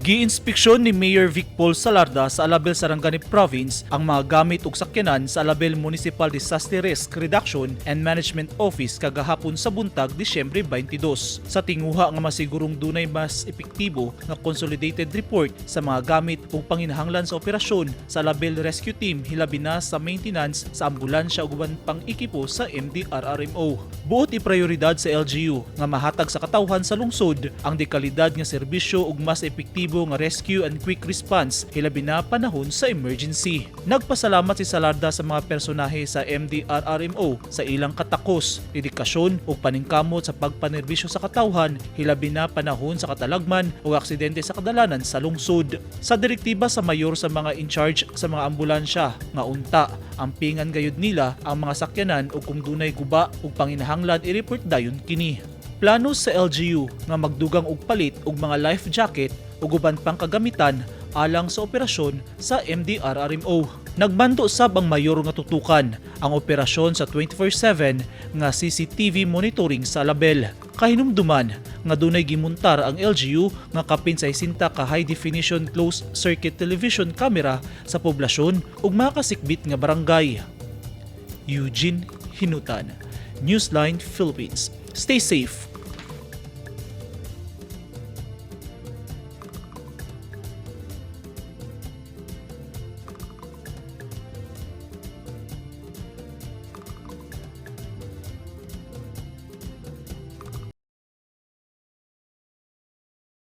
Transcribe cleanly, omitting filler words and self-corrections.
Gi-inspeksyon ni Mayor Vic Paul Salarda sa Alabel, Sarangani Province ang mga gamit ug sakyanan sa Alabel Municipal Disaster Risk Reduction and Management Office kagahapon sa buntag Disyembre 22. Sa tinguha nga masigurong dunay mas epektibo nga consolidated report sa mga gamit ug panginahanglan sa operasyon sa Alabel Rescue Team hilabi na sa maintenance sa ambulansya ug uban pang ekipo sa MDRRMO. Buot iprioridad sa LGU nga mahatag sa katawhan sa lungsod ang dekalidad nga serbisyo ug mas epektibo nga rescue and quick response hilabi na panahon sa emergency. Nagpasalamat si Salarda sa mga personahe sa MDRRMO sa ilang katakos, dedikasyon ug paningkamot sa pagpanerbisyo sa katawhan hilabi na panahon sa katalagman ug aksidente sa kadalanan sa lungsod. Sa direktiba sa mayor sa mga in charge sa mga ambulansya nga unta ampingan gayud nila ang mga sakyanan ug kung dunay guba ug panginahanglan i-report dayon kini. Plano sa LGU nga magdugang og palit og mga life jacket ug uban pang kagamitan alang sa operasyon sa MDRRMO. Nagbando sab ang mayor nga tutukan ang operasyon sa 24/7 nga CCTV monitoring sa Alabel. Kahinumduman nga dunay gimuntar ang LGU nga kapin sa 60 ka high definition closed circuit television camera sa poblasyon ug mga kasikbit nga barangay. Eugene Hinutan, Newsline Philippines. Stay safe.